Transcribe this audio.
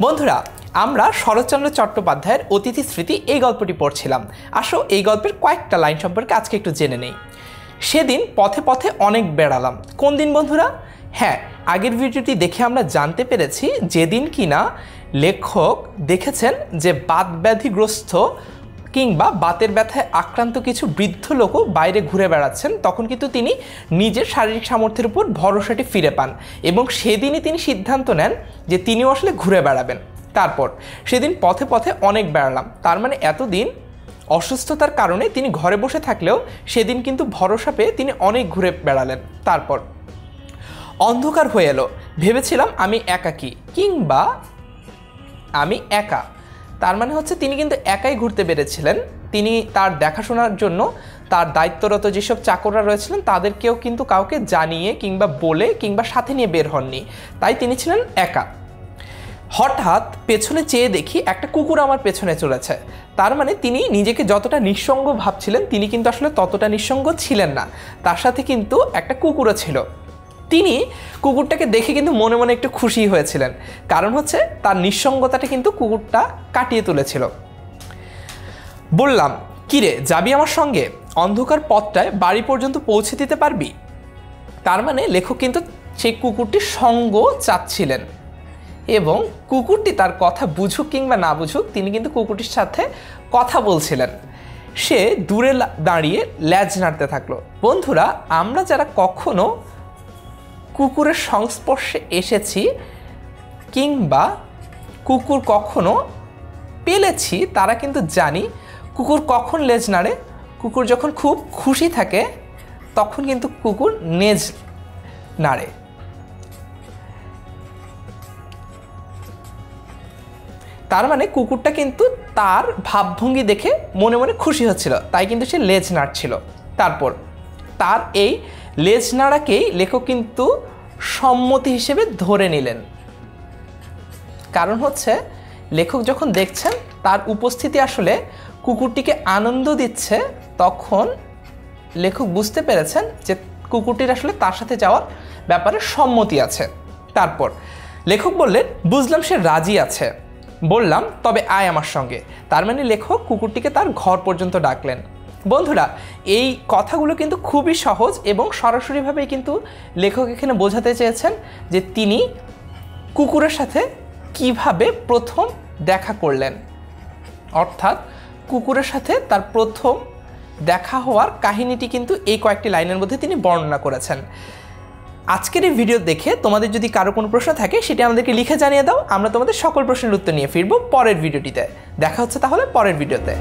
বন্ধুরা, আমরা শরৎচন্দ্র চট্টোপাধ্যায়ের অতিথি স্মৃতি এই গল্পটি পড়ছিলাম। আসো এই গল্পের কয়েকটা লাইন সম্পর্কে আজকে একটু জেনে নেই। সেদিন পথে পথে অনেক বেড়ালাম। কোন দিন বন্ধুরা? হ্যাঁ, আগের ভিডিওটি দেখে আমরা জানতে পেরেছি যেদিন কিনা লেখক দেখেছেন যে বাতব্যাধিগ্রস্ত কিংবা বাতের ব্যথায় আক্রান্ত কিছু বৃদ্ধ লোকও বাইরে ঘুরে বেড়াচ্ছেন, তখন কিন্তু তিনি নিজের শারীরিক সামর্থ্যের উপর ভরসাটি ফিরে পান এবং সেদিনই তিনি সিদ্ধান্ত নেন যে তিনিও আসলে ঘুরে বেড়াবেন। তারপর সেদিন পথে পথে অনেক বেড়ালাম, তার মানে এতদিন অসুস্থতার কারণে তিনি ঘরে বসে থাকলেও সেদিন কিন্তু ভরসা পেয়ে তিনি অনেক ঘুরে বেড়ালেন। তারপর অন্ধকার হয়ে এলো, ভেবেছিলাম আমি একাকী কিংবা আমি একা। তার মানে হচ্ছে তিনি কিন্তু একাই ঘুরতে বেরিয়েছিলেন। তিনি তার দেখাশোনার জন্য তার দায়িত্বরত যেসব চাকররা রয়েছিলেন তাদেরকেও কিন্তু কাউকে জানিয়ে কিংবা বলে কিংবা সাথে নিয়ে বের হননি, তাই তিনি ছিলেন একা। হঠাৎ পেছনে চেয়ে দেখি একটা কুকুর আমার পেছনে চলেছে। তার মানে তিনি নিজেকে যতটা নিঃসঙ্গ ভাবছিলেন তিনি কিন্তু আসলে ততটা নিঃসঙ্গ ছিলেন না, তার সাথে কিন্তু একটা কুকুরও ছিল। তিনি কুকুরটাকে দেখে কিন্তু মনে মনে একটু খুশি হয়েছিলেন, কারণ হচ্ছে তার নিঃসঙ্গতাটা কিন্তু কুকুরটা কাটিয়ে তুলেছিল। বললাম, কিরে যাবি আমার সঙ্গে? অন্ধকার পথটায় বাড়ি পর্যন্ত পৌঁছে দিতে পারবি? তার মানে লেখক কিন্তু সেই কুকুরটির সঙ্গ চাচ্ছিলেন এবং কুকুরটি তার কথা বুঝুক কিংবা না বুঝুক তিনি কিন্তু কুকুরটির সাথে কথা বলছিলেন। সে দূরে দাঁড়িয়ে ল্যাজ নাড়তে থাকলো। বন্ধুরা, আমরা যারা কখনো কুকুরের সংস্পর্শে এসেছি কিংবা কুকুর কখনো পেলেছি তারা কিন্তু জানি কুকুর কখন লেজ নাড়ে। কুকুর যখন খুব খুশি থাকে তখন কিন্তু কুকুর লেজ নাড়ে। তার মানে কুকুরটা কিন্তু তার ভাবভঙ্গি দেখে মনে মনে খুশি হচ্ছিল, তাই কিন্তু সে লেজ নাড়ছিল। তারপর তার এই লেজ নাড়াকেই লেখক কিন্তু সম্মতি হিসেবে ধরে নিলেন, কারণ হচ্ছে লেখক যখন দেখছেন তার উপস্থিতি আসলে কুকুরটিকে আনন্দ দিচ্ছে, তখন লেখক বুঝতে পেরেছেন যে কুকুরটির আসলে তার সাথে যাওয়ার ব্যাপারে সম্মতি আছে। তারপর লেখক বললেন, বুঝলাম সে রাজি আছে। বললাম, তবে আয় আমার সঙ্গে। তার মানে লেখক কুকুরটিকে তার ঘর পর্যন্ত ডাকলেন। বন্ধুরা, এই কথাগুলো কিন্তু খুবই সহজ এবং সরাসরিভাবেই কিন্তু লেখক এখানে বোঝাতে চেয়েছেন যে তিনি কুকুরের সাথে কিভাবে প্রথম দেখা করলেন, অর্থাৎ কুকুরের সাথে তার প্রথম দেখা হওয়ার কাহিনীটি কিন্তু এই কয়েকটি লাইনের মধ্যে তিনি বর্ণনা করেছেন। আজকের এই ভিডিও দেখে তোমাদের যদি কারো কোনো প্রশ্ন থাকে সেটি আমাদেরকে লিখে জানিয়ে দাও, আমরা তোমাদের সকল প্রশ্নের উত্তর নিয়ে ফিরবো পরের ভিডিওটিতে। দেখা হচ্ছে তাহলে পরের ভিডিওতে।